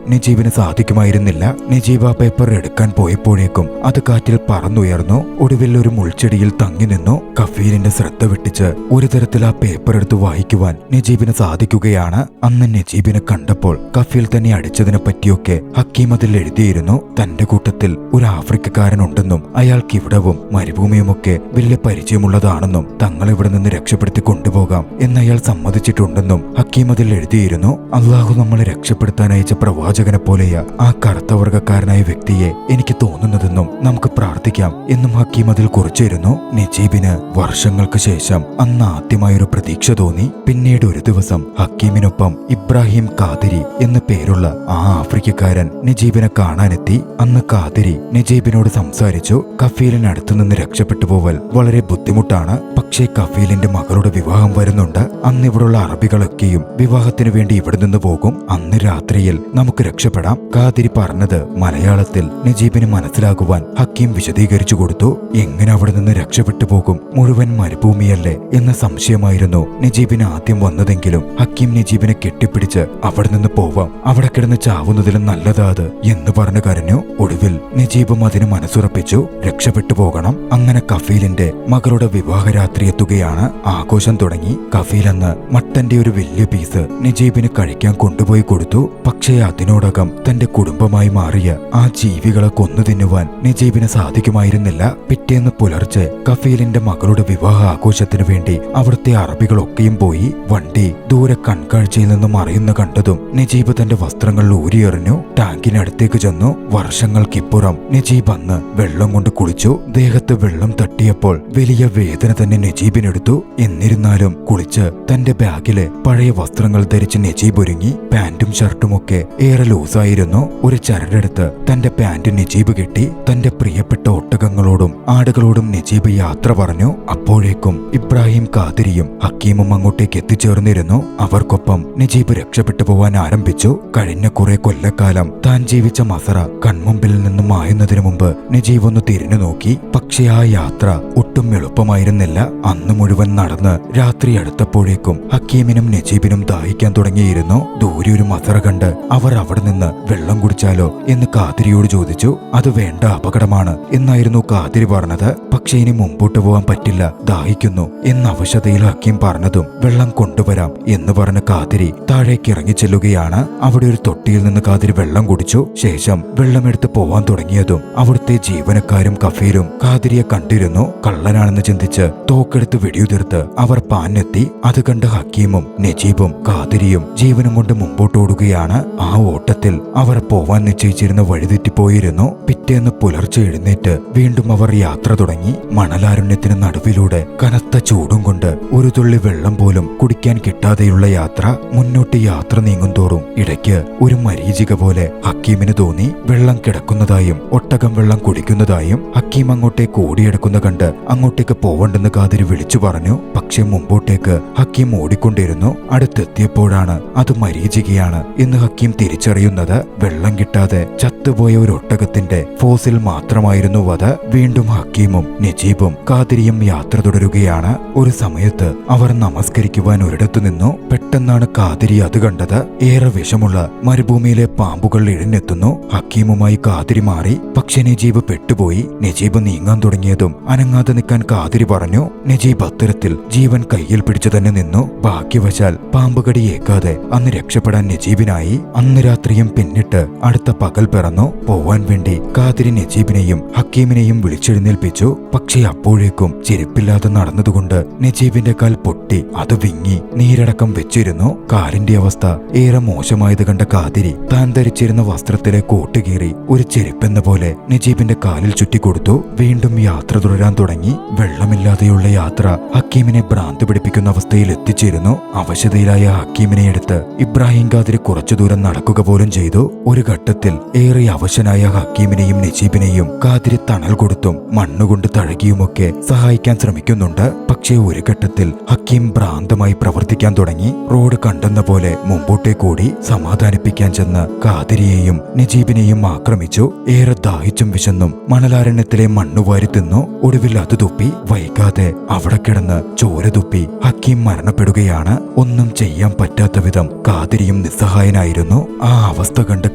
നജീബിന് സാധിക്കുമായിരുന്നില്ല. നജീബ് ആ പേപ്പർ എടുക്കാൻ പോയപ്പോഴേക്കും അത് കാറ്റിൽ പറന്നുയർന്നു. ഒടുവിൽ ഒരു മുൾച്ചെടിയിൽ തങ്ങി നിന്നു. കഫീലിന്റെ ശ്രദ്ധ വെട്ടിച്ച് ഒരു തരത്തിൽ ആ പേപ്പർ എടുത്ത് വായിക്കുവാൻ നജീബിന് സാധിക്കുകയാണ്. അന്ന് നജീബിനെ കണ്ടപ്പോൾ കഫീൽ തന്നെ അടിച്ചതിനെ പറ്റിയൊക്കെ ഹക്കീം അതിൽ എഴുതിയിരുന്നു. തന്റെ കൂട്ടത്തിൽ ഒരു ആഫ്രിക്കക്കാരനുണ്ടെന്നും അയാൾക്ക് ഇവിടവും മരുഭൂമിയുമൊക്കെ വലിയ പരിചയമുള്ളതാണെന്നും തങ്ങളിവിടെ നിന്ന് രക്ഷപ്പെടുത്തി കൊണ്ടുപോകാം എന്നയാൾ സമ്മതിച്ചിട്ടുണ്ടെന്നും ഹക്കീം അതിൽ എഴുതിയിരുന്നു. അള്ളാഹു നമ്മളെ രക്ഷപ്പെടുത്താൻ അയച്ച പ്രവാചകനെ പോലെയാ ആ കറുത്തവർഗക്കാരനായ വ്യക്തിയെ എനിക്ക് തോന്നുന്നതെന്നും നമുക്ക് പ്രാർത്ഥിക്കാം എന്നും ഹക്കീം അതിൽ കുറിച്ചിരുന്നു. നജീബിന് വർഷങ്ങൾക്ക് ശേഷം അന്ന് ആദ്യമായൊരു പ്രതീക്ഷ തോന്നി. പിന്നീട് ഒരു ദിവസം ഹക്കീമിനൊപ്പം ഇബ്രാഹിം ഖാദിരി എന്ന പേരുള്ള ആ ആഫ്രിക്കക്കാരൻ നജീബിനെ കാണാനെത്തി. അന്ന് ഖാദിരി നജീബിനോട് സംസാരിച്ചു. കഫീലിനടുത്തു നിന്ന് രക്ഷപ്പെട്ടു പോവൽ വളരെ ബുദ്ധിമുട്ടാണ്. പക്ഷേ കഫീലിന്റെ മകളുടെ വിവാഹം വരുന്നുണ്ട്. അന്ന് ഇവിടുള്ള അറബികളൊക്കെയും വിവാഹത്തിനു വേണ്ടി ഇവിടെ നിന്ന് പോകും. അന്ന് രാത്രിയിൽ നമുക്ക് രക്ഷപ്പെടാം. ഖാദിരി പറഞ്ഞത് മലയാളത്തിൽ നജീബിന് മനസ്സിലാകുവാൻ ഹക്കീം വിശദീകരിച്ചു കൊടുത്തു. എങ്ങനെ അവിടെ നിന്ന് രക്ഷപ്പെട്ടു പോകും? മുഴുവൻ മരുഭൂമിയല്ലേ എന്ന സംശയമായിരുന്നു നജീബിന് ആദ്യം വന്നതെങ്കിലും ഹക്കീം നജീബിനെ കെട്ടിപ്പിടിച്ച് അവിടെ നിന്ന് പോവാം, അവിടെ കിടന്ന് ചാവുന്നതിലും നല്ലതാത് എന്ന് പറഞ്ഞു കരഞ്ഞു. ഒടുവിൽ നജീബും അതിന് മനസ്സുറപ്പിച്ചു. രക്ഷപ്പെട്ടു പോകണം. അങ്ങനെ കഫീലിന്റെ മകളുടെ വിവാഹരാത്രി എത്തുകയാണ്. ആഘോഷം തുടങ്ങി. കഫീൽ അന്ന് മട്ടന്റെ ഒരു വലിയ പീസ് നജീബിന് കഴിക്കാൻ കൊണ്ടുപോയി കൊടുത്തു. പക്ഷേ അതിനോടകം തന്റെ കുടുംബമായി മാറിയ ആ ജീവികളെ കൊന്നു തിന്നുവാൻ നജീബിന് സാധിക്കുമായിരുന്നില്ല. പിറ്റേന്ന് പുലർച്ചെ കഫീലിന്റെ മകളുടെ വിവാഹ ആഘോഷത്തിനു വേണ്ടി അവിടുത്തെ അറബികളൊക്കെയും പോയി. വണ്ടി ദൂരെ കൺകാഴ്ചയിൽ നിന്നും മറയുന്ന കണ്ടതും നജീബ് തന്റെ വസ്ത്രങ്ങൾ ഊരിയെറിഞ്ഞു. ടാങ്കിനടുത്തേക്ക് ചെന്നു. വർഷങ്ങൾക്കിപ്പുറം നജീബ് അന്ന് വെള്ളം കൊണ്ട് കുളിച്ചു. ദേഹത്ത് വെള്ളം തട്ടിയപ്പോൾ വലിയ വേദന തന്നെ നജീബിനെടുത്തു. എന്നിരുന്നാലും കുളിച്ച് തന്റെ ബാഗിലെ പഴയ വസ്ത്രങ്ങൾ ധരിച്ച് നജീബ് ഒരുങ്ങി. പാന്റും ഷർട്ടുമൊക്കെ ഏറെ ലൂസായിരുന്നു. ഒരു ചരടെടുത്ത് തന്റെ പാന്റ് നജീബ് കെട്ടി. തന്റെ പ്രിയപ്പെട്ട ഒട്ടകങ്ങളോടും ആടുകളോടും നജീബ് യാത്ര പറഞ്ഞു. അപ്പോഴേക്കും ഇബ്രാഹിം ഖാദിരിയും ഹക്കീമും അങ്ങോട്ടേക്ക് എത്തിച്ചേർന്നിരുന്നു. അവർക്കൊപ്പം നജീബ് രക്ഷപ്പെട്ടു പോവാൻ ആരംഭിച്ചു. കഴിഞ്ഞ കുറെ കൊല്ലക്കാലം താൻ ജീവിച്ച മസറ കൺമുമ്പിൽ നിന്നും മായുന്നതിനു മുമ്പ് നജീബ് ഒന്ന് തിരിഞ്ഞു നോക്കി. പക്ഷേ ആ യാത്ര ഒട്ടും എളുപ്പമായിരുന്നില്ല. അന്ന് മുഴുവൻ നടന്ന് രാത്രി അടുത്തപ്പോഴേക്കും ഹക്കീമിനും നജീബിനും ദാഹിക്കാൻ തുടങ്ങിയിരുന്നു. ദൂരെ ഒരു മസറ കണ്ട് അവർ അവിടെ നിന്ന് വെള്ളം കുടിച്ചാലോ എന്ന് ഖാദിരിയോട് ചോദിച്ചു. അത് വേണ്ട, അപകടമാണ് എന്നായിരുന്നു ഖാദിരി പറഞ്ഞത്. പക്ഷെ ഇനി മുമ്പോട്ട് പോവാൻ പറ്റില്ല, ദാഹിക്കുന്നു എന്ന അവശതയിൽ ഹക്കീം പറഞ്ഞതും വെള്ളം കൊണ്ടുവരാം എന്ന് പറഞ്ഞ ഖാദിരി താഴേക്ക് ഇറങ്ങി ചെല്ലുകയാണ്. അവിടെ ഒരു തൊട്ടിയിൽ നിന്ന് ഖാദിരി വെള്ളം കുടിച്ചു. ശേഷം വെള്ളമെടുത്ത് പോവാൻ തുടങ്ങിയതും അവിടുത്തെ ജീവനക്കാരും കഫീലും ഖാദിരിയെ കണ്ടിരുന്നു. കള്ളനാണെന്ന് ചിന്തിച്ച് തോക്കെടുത്ത് വെടിയുതിർത്ത് അവർ പാഞ്ഞെത്തി. അത് കണ്ട് ഹക്കീമും നജീബും ഖാദിരിയും ജീവനും കൊണ്ട് മുമ്പോട്ടോടുകയാണ്. ആ ഓട്ടത്തിൽ അവർ പോവാൻ നിശ്ചയിച്ചിരുന്ന വഴിതെറ്റിപ്പോയിരുന്നു. പിറ്റേന്ന് പുലർച്ചെ എഴുന്നേറ്റ് വീണ്ടും അവർ യാത്ര തുടങ്ങി. മണലാരുണ്യത്തിന് നടുവിലൂടെ കനത്ത ചൂടും കൊണ്ട് ഒരു തുള്ളി വെള്ളം പോലും കുടിക്കാൻ കിട്ടാതെയുള്ള യാത്ര. മുന്നോട്ട് യാത്ര നീങ്ങുന്തോറും ഇടയ്ക്ക് ഒരു മരീചിക പോലെ ഹക്കീമിന് തോന്നി. വെള്ളം കിടക്കുന്നതായും ഒട്ടകം വെള്ളം കുടിക്കുന്നതായും. ഹക്കീം അങ്ങോട്ടേക്ക് ഓടിയെടുക്കുന്ന കണ്ട് അങ്ങോട്ടേക്ക് പോവണ്ടെന്ന് ഖാദിരി വിളിച്ചു പറഞ്ഞു. പക്ഷെ മുമ്പോട്ടേക്ക് ഹക്കീം ഓടിക്കൊണ്ടിരുന്നു. അടുത്തെത്തിയപ്പോഴാണ് അത് മരീചികയാണ് എന്ന് ഹക്കീം തിരിച്ചറിയുന്നത്. വെള്ളം കിട്ടാതെ ചത്തുപോയ ഒരു ഒട്ടകത്തിന്റെ ഫോസിൽ മാത്രമായിരുന്നു അത്. വീണ്ടും ഹക്കീമും നജീബും ഖാദിരിയും യാത്ര തുടരുകയാണ്. ഒരു സമയത്ത് അവർ നമസ്കരിക്കുവാൻ ഒരിടത്തു നിന്നു. പെട്ടെന്നാണ് ഖാദിരി അത് കണ്ടത്. ഏറെ വിഷമുള്ള മരുഭൂമിയിലെ പാമ്പുകൾ ഇഴഞ്ഞെത്തുന്നു. ഹക്കീമുമായി ഖാദിരി മാറി. പക്ഷെ നജീബ് പെട്ടുപോയി. നജീബ് നീങ്ങാൻ തുടങ്ങിയതും അനങ്ങാതെ നിൽക്കാൻ ഖാദിരി പറഞ്ഞു. നജീബ് അത്തരത്തിൽ ജീവൻ കയ്യിൽ പിടിച്ചു തന്നെ നിന്നു. ഭാഗ്യവശാൽ പാമ്പുകടി ഏക്കാതെ അന്ന് രക്ഷപ്പെടാൻ നജീബിനായി. അന്ന് രാത്രിയും പിന്നിട്ട് അടുത്ത പകൽ പിറന്നു. പോവാൻ വേണ്ടി ഖാദിരി നജീബിനെയും ഹക്കീമിനെയും വിളിച്ചെഴുന്നേൽപ്പിച്ചു. പക്ഷേ അപ്പോഴേക്കും ചെരുപ്പില്ലാതെ നടന്നതുകൊണ്ട് നജീബിന്റെ കാൽ പൊട്ടി. അത് വിങ്ങി നീരടക്കം വെച്ചിരുന്നു. കാലിന്റെ അവസ്ഥ ഏറെ മോശമായത് കണ്ട കാതിരി താൻ ധരിച്ചിരുന്ന വസ്ത്രത്തിലെ കോട്ട് കീറി ഒരു ചെരുപ്പെന്ന പോലെ നജീബിന്റെ കാലിൽ ചുറ്റിക്കൊടുത്തു. വീണ്ടും യാത്ര തുടരാൻ തുടങ്ങി. വെള്ളമില്ലാതെയുള്ള യാത്ര ഹക്കീമിനെ ഭ്രാന്ത് പിടിപ്പിക്കുന്ന അവസ്ഥയിൽ എത്തിച്ചേരുന്നു. അവശതയിലായ ഹക്കീമിനെ എടുത്ത് ഇബ്രാഹിം കാതിരി കുറച്ചു ദൂരം നടക്കുക പോലും ചെയ്തു. ഒരു ഘട്ടത്തിൽ ഏറെ അവശനായ ഹക്കീമിനെയും നജീബിനെയും കാതിരി തണൽ കൊടുത്തും മണ്ണുകൊണ്ട് തഴകിയുമൊക്കെ സഹായിക്കാൻ ശ്രമിക്കുന്നുണ്ട്. പക്ഷേ ഒരു ഘട്ടത്തിൽ ഹക്കീം ഭ്രാന്തമായി പ്രവർത്തിക്കാൻ തുടങ്ങി. റോഡ് കണ്ടെന്ന പോലെ മുമ്പോട്ടേക്കൂടി സമാധാനിപ്പിക്കാൻ ചെന്ന് കാതിരിയെയും നജീബിനെയും ആക്രമിച്ചു. ഏറെ ദാഹിച്ചും വിശന്നും മണലാരണ്യത്തിലെ മണ്ണുവാരി തിന്നു. ഒടുവിൽ അത് തുപ്പി. വൈകാതെ അവിടെ കിടന്ന് ചോര തുപ്പി ഹക്കീം മരണപ്പെടുകയാണ്. ഒന്നും ചെയ്യാൻ പറ്റാത്ത വിധം കാതിരിയും നിസ്സഹായനായിരുന്നു. ആ അവസ്ഥ കണ്ട്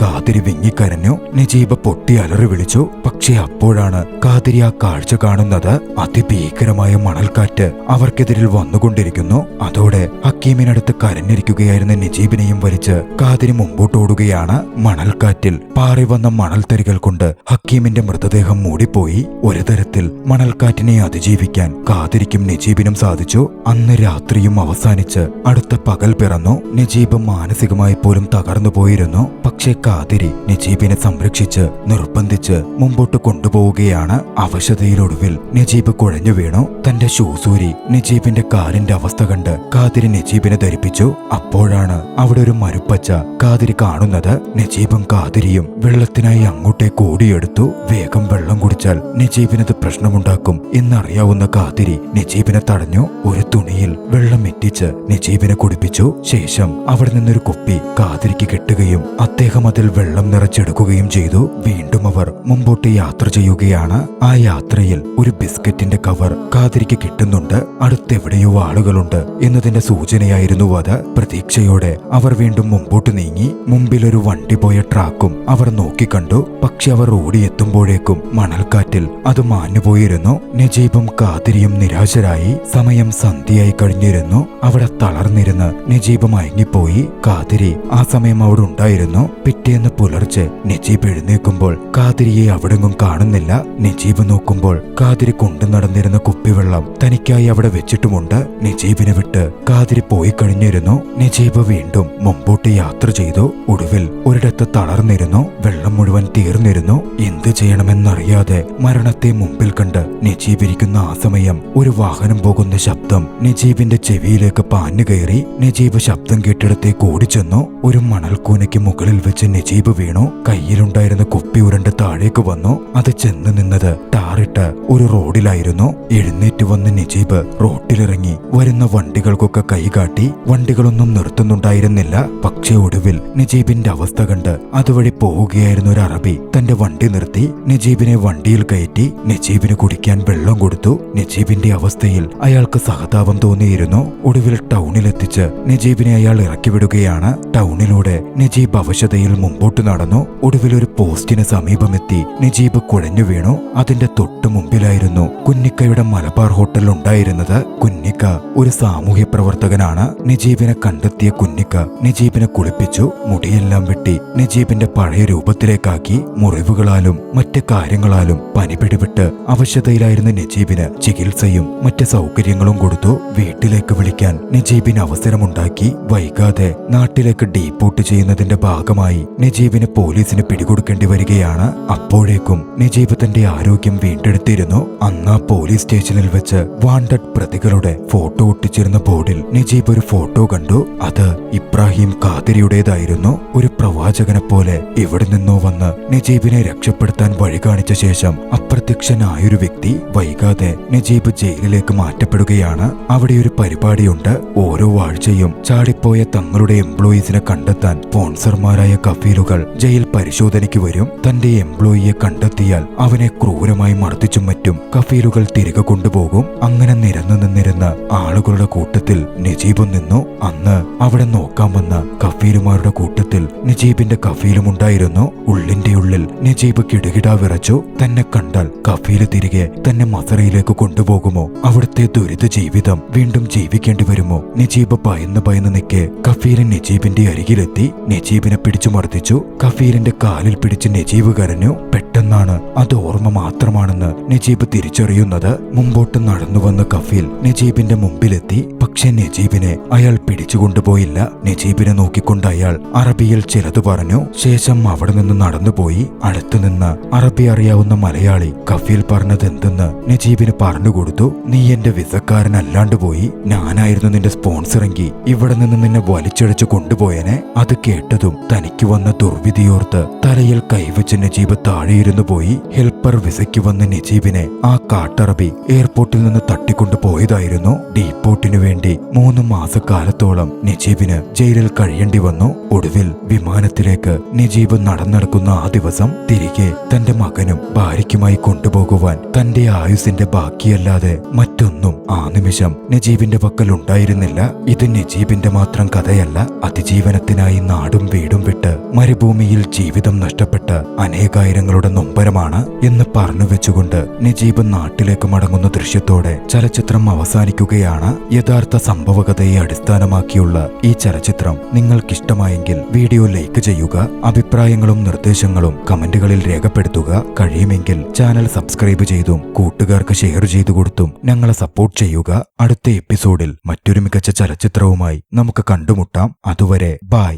കാതിരി വിങ്ങിക്കരഞ്ഞു. നജീബ് പൊട്ടി അലറി വിളിച്ചു. പക്ഷേ അപ്പോഴാണ് കാതിരി ആ കാഴ്ച കാണുന്നത്. അതിഭീകരമായ മണൽക്കാറ്റ് അവർക്കെതിരിൽ വന്നുകൊണ്ടിരിക്കുന്നു. അതോടെ ഹക്കീമിനടുത്ത് കരഞ്ഞിരിക്കുകയായിരുന്ന നജീബിനെയും വലിച്ച് കാതിരി മുമ്പോട്ടോടുകയാണ്. മണൽക്കാറ്റിൽ പാറി വന്ന മണൽത്തരികൾ കൊണ്ട് ഹക്കീമിന്റെ മൃതദേഹം മൂടിപ്പോയി. ഒരു തരത്തിൽ മണൽക്കാറ്റിനെ അതിജീവിക്കാൻ കാതിരിക്കും നജീബിനും സാധിച്ചു. അന്ന് രാത്രിയും അവസാനിച്ച് അടുത്ത പകൽ പിറന്നു. നജീബ് മാനസികമായി പോലും തകർന്നു പോയിരുന്നു. പക്ഷേ കാതിരി നജീബിനെ സംരക്ഷിച്ച് നിർബന്ധിച്ച് മുമ്പോട്ട് കൊണ്ടുപോവുകയാണ്. അവശതയിലൊടുവിൽ നജീബ് കുഴഞ്ഞു വീണു. തന്റെ ഷൂസൂരി നജീബിന്റെ കാലിന്റെ അവസ്ഥ കണ്ട് കാതിരി നജീബിനെ ധരിപ്പിച്ചു. അപ്പോഴാണ് അവിടെ ഒരു മരുപ്പച്ച കാതിരി കാണുന്നത്. നജീബും കാതിരിയും വെള്ളത്തിനായി അങ്ങോട്ടേക്ക് ഓടിയെടുത്തു. വേഗം വെള്ളം കുടിച്ചാൽ നജീബിനത് പ്രശ്നമുണ്ടാക്കും എന്നറിയാവുന്ന കാതിരി നജീബിനെ തടഞ്ഞു. ഒരു തുണിയിൽ വെള്ളം എത്തിച്ച് നജീബിനെ കുടിപ്പിച്ചു. ശേഷം അവിടെ നിന്നൊരു കുപ്പി കാതിരിക്ക് കെട്ടുകയും അദ്ദേഹം അതിൽ വെള്ളം നിറച്ചെടുക്കുകയും ചെയ്തു. വീണ്ടും അവർ മുമ്പോട്ട് യാത്ര ചെയ്യുകയാണ്. ആ യാത്രയിൽ ഒരു ബിസ്ക്കറ്റിന്റെ കവർ കാതിരിക്ക് കിട്ടുന്നുണ്ട്. അടുത്തെവിടെയോ ആളുകളുണ്ട് എന്നതിന്റെ സൂചനയായിരുന്നു അത്. പ്രതീക്ഷയോടെ അവർ വീണ്ടും മുമ്പോട്ട് നീങ്ങി. മുമ്പിലൊരു വണ്ടി പോയ ട്രാക്കും അവർ നോക്കിക്കണ്ടു. പക്ഷെ അവർ ഓടിയെത്തുമ്പോഴേക്കും മണൽക്കാറ്റിൽ അത് മാഞ്ഞുപോയിരുന്നു. നജീബും കാതിരിയും നിരാശരായി. സമയം സന്ധ്യയായി കഴിഞ്ഞിരുന്നു. അവിടെ തളർന്നിരുന്ന് നജീബ് മയങ്ങിപ്പോയി. കാതിരി ആ സമയം അവിടെ ഉണ്ടായിരുന്നു. പിറ്റേന്ന് പുലർച്ചെ നജീബ് എഴുന്നേക്കുമ്പോൾ കാതിരിയെ അവിടെങ്ങും കാണുന്നില്ല. നജീബ് നോക്കുമ്പോൾ കാതിരി കൊണ്ടു നടന്നിരുന്ന കുപ്പിവെള്ളം തനിക്കായി അവിടെ വെച്ചിട്ടുമുണ്ട്. നജീബിനെ വിട്ട് കാതിരി പോയി കഴിഞ്ഞിരുന്നു. നജീബ് വീണ്ടും മുമ്പോട്ട് യാത്ര ചെയ്തു. ഒടുവിൽ ഒരിടത്ത് തളർന്നിരുന്നു. വെള്ളം മുഴുവൻ തീർന്നിരുന്നു. എന്തു ചെയ്യണമെന്നറിയാതെ മരണത്തെ മുമ്പിൽ കണ്ട് നജീബ് ഇരിക്കുന്ന ആ സമയം ഒരു വാഹനം പോകുന്ന ശബ്ദം നജീബിന്റെ ചെവിയിലേക്ക് പാഞ്ഞു കയറി. നജീബ് ശബ്ദം കേട്ടിടത്തേക്ക് ഓടിച്ചെന്നു. ഒരു മണൽക്കൂനയ്ക്ക് മുകളിൽ വെച്ച് നജീബ് വീണു. കയ്യിലുണ്ടായിരുന്ന കുപ്പി ഉരുണ്ട് താഴേക്ക് വന്നു. അത് ചെന്ന് നിന്നത് ടാറിട്ട ഒരു റോഡിലായിരുന്നു. എഴുന്നേറ്റ് വന്ന് നജീബ് റോട്ടിലിറങ്ങി വരുന്ന വണ്ടികൾക്കൊക്കെ കൈകാട്ടി. വണ്ടികളൊന്നും നിർത്തുന്നുണ്ടായിരുന്നില്ല. പക്ഷേ ഒടുവിൽ നജീബിന്റെ അവസ്ഥ കണ്ട് അതുവഴി പോവുകയായിരുന്ന ഒരു അറബി തന്റെ വണ്ടി നിർത്തി നജീബിനെ വണ്ടിയിൽ കയറ്റി. നജീബിന് കുടിക്കാൻ വെള്ളം കൊടുത്തു. നജീബിന്റെ അവസ്ഥയിൽ അയാൾക്ക് സഹതാപം തോന്നിയിരുന്നു. ഒടുവിൽ ടൗണിലെത്തിച്ച് നജീബിനെ അയാൾ ഇറക്കി വിടുകയാണ്. ടൗണിലൂടെ നജീബ് അവശതയിൽ മുമ്പോട്ട് നടന്നു. ഒടുവിൽ ഒരു പോസ്റ്റിന് സമീപമെത്തി നജീബ് കുഴഞ്ഞു വീണു. അതിന്റെ തൊട്ടു മുമ്പിലായിരുന്നു കുഞ്ഞിക്കയുടെ മലബാർ ഹോട്ടൽ ഉണ്ടായിരുന്നത്. കുഞ്ഞിക്ക ഒരു സാമൂഹ്യ പ്രവർത്തകനാണ്. നജീബിനെ കണ്ടെത്തിയ കുഞ്ഞിക്ക നജീബിനെ കുളിപ്പിച്ചു. മുടിയെല്ലാം വെട്ടി നജീബിന്റെ പഴയ രൂപത്തിലേക്കാക്കി. മുറിവുകളാലും മറ്റ് കാര്യങ്ങളാലും പനി പിടിപെട്ട് അവശതയിലായിരുന്ന നജീബിന് ചികിത്സയും മറ്റ് സൗകര്യങ്ങളും കൊടുത്തു. വീട്ടിലേക്ക് വിളിക്കാൻ നജീബിന് അവസരമുണ്ടാക്കി. വൈകാതെ നാട്ടിലേക്ക് ഡീപ്പോർട്ട് ചെയ്യുന്നതിന്റെ ഭാഗമായി നജീബിന് പോലീസിന് പിടികൊടുക്കേണ്ടി വരികയാണ്. അപ്പോഴേക്കും നജീബ് തന്റെ ആരോഗ്യം വീണ്ടെടുത്തിരുന്നു. അന്ന് പോലീസ് സ്റ്റേഷനിൽ വെച്ച് വാണ്ടഡ് പ്രതികളുടെ ഫോട്ടോ ഒട്ടിച്ചിരുന്ന ബോർഡിൽ നജീബ് ഒരു ഫോട്ടോ കണ്ടു. അത് ഇബ്രാഹിം കാതിരിയുടേതായിരുന്നു. ഒരു പ്രവാചകനെ പോലെ എവിടെ നിന്നോ വന്ന് നജീബിനെ രക്ഷപ്പെടുത്താൻ വഴി കാണിച്ച ശേഷം അപ്രത്യക്ഷനായൊരു വ്യക്തി. വൈകാതെ നജീബ് ജയിലിലേക്ക് മാറ്റപ്പെടുകയാണ്. അവിടെ ഒരു പരിപാടിയുണ്ട്. ഓരോ ആഴ്ചയും ചാടിപ്പോയ തങ്ങളുടെ എംപ്ലോയീസിനെ കണ്ടെത്താൻ സ്പോൺസർമാരായ കഫീലുകൾ ജയിൽ പരിശോധനയ്ക്ക് വരും. തന്റെ എംപ്ലോയിയെ കണ്ടെത്തിയാൽ അവനെ ക്രൂരമായി മർദ്ദിച്ചും മറ്റും കഫീലുകൾ തിരികെ കൊണ്ടുപോകും. അങ്ങനെ നിരന്നു നിന്നിരുന്ന ആളുകളുടെ കൂട്ടത്തിൽ നജീബും നിന്നു. അന്ന് അവിടെ നോക്കാൻ വന്ന കഫീലുമാരുടെ കൂട്ടത്തിൽ നജീബിന്റെ കഫീലും ഉണ്ടായിരുന്നു. ഉള്ളിന്റെ ഉള്ളിൽ നജീബ് കിടുകിടാ വിറച്ചു. തന്നെ കണ്ടാൽ കഫീല് തിരികെ തന്നെ മസറയിലേക്ക് കൊണ്ടുപോകുമോ? അവിടുത്തെ ദുരിത ജീവിതം വീണ്ടും ജീവിക്കേണ്ടി വരുമോ? നജീബ് ഭയന്ന് നിൽക്കെ കഫീല് നജീബിന്റെ അരികിലെത്തി. നജീബിനെ പിടിച്ചു മർദ്ദിച്ചു. കഫീലിന്റെ കാലിൽ പിടിച്ച് നജീബ് കരഞ്ഞു. പെട്ടെന്നാണ് അത് ഓർമ്മ മാത്രമാണെന്ന് നജീബ് തിരിച്ചറിയുന്നത്. മുമ്പോട്ട് നടന്നു വന്ന കഫീൽ നജീബിന്റെ മുമ്പിലെത്തി. പക്ഷെ നജീബിനെ അയാൾ പിടിച്ചുകൊണ്ടുപോയില്ല. നജീബിനെ നോക്കിക്കൊണ്ട് അയാൾ അറബിയിൽ ചിലതു പറഞ്ഞു. ശേഷം അവിടെ നിന്ന് നടന്നുപോയി. അടുത്തുനിന്ന് അറബി അറിയാവുന്ന മലയാളി കഫീൽ പറഞ്ഞതെന്തെന്ന് നജീബിന് പറഞ്ഞുകൊടുത്തു. നീ എന്റെ വിസക്കാരനല്ലാണ്ട് പോയി, ഞാനായിരുന്നു നിന്റെ സ്പോൺസറെങ്കിൽ ഇവിടെ നിന്ന് നിന്നെ വലിച്ചടിച്ചു കൊണ്ടുപോയനെ. അത് കേട്ടതും തനിക്ക് വന്ന ദുർവിധിയോർത്ത് തലയിൽ കൈവച്ച് നജീബ് താഴെയിരുന്നു പോയി. ഹെൽപ്പർ വിസയ്ക്ക് വന്ന നജീബിനെ ആ കാട്ടറബി എയർപോർട്ടിൽ നിന്ന് തട്ടിക്കൊണ്ടു പോയതായിരുന്നു. ഡീപ്പോർട്ടിനു വേണ്ടി 3 മാസക്കാലത്തോളം നജീബിന് ജയിലിൽ കഴിയേണ്ടി വന്നു. ഒടുവിൽ വിമാനത്തിലേക്ക് നജീബ് നടന്നെടുക്കുന്ന ആ ദിവസം തിരികെ തന്റെ മകനും ഭാര്യയ്ക്കുമായി കൊണ്ടുപോകുവാൻ തന്റെ ആയുസിന്റെ ബാക്കിയല്ലാതെ മറ്റൊന്നും ആ നിമിഷം നജീബിന്റെ പക്കൽ ഉണ്ടായിരുന്നില്ല. ഇത് നജീബിന്റെ മാത്രം കഥയല്ല. അതിജീവനത്തിനായി നാടും വീടും വിട്ട് മരുഭൂമിയിൽ ജീവിതം നഷ്ടപ്പെട്ട അനേകായിരങ്ങളുടെ നൊമ്പരമാണ് എന്ന് പറഞ്ഞു വെച്ചുകൊണ്ട് നജീബ് നാട്ടിലേക്ക് മടങ്ങുന്ന ദൃശ്യത്തോടെ ചലച്ചിത്രം അവസാനിക്കുകയാണ്. യഥാർത്ഥ സംഭവകഥയെ അടിസ്ഥാനമാക്കിയുള്ള ഈ ചലച്ചിത്രം നിങ്ങൾക്കിഷ്ടമായെങ്കിൽ വീഡിയോ ലൈക്ക് ചെയ്യുക. അഭിപ്രായങ്ങളും നിർദ്ദേശങ്ങളും കമന്റുകളിൽ രേഖപ്പെടുത്തുക. കഴിയുമെങ്കിൽ ചാനൽ സബ്സ്ക്രൈബ് ചെയ്തും കൂട്ടുകാർക്ക് ഷെയർ ചെയ്തു കൊടുത്തും ഞങ്ങളെ സപ്പോർട്ട് ചെയ്യുക. അടുത്ത എപ്പിസോഡിൽ മറ്റൊരു മികച്ച ചലച്ചിത്രവുമായി നമുക്ക് കണ്ടുമുട്ടാം. അതുവരെ ബൈ.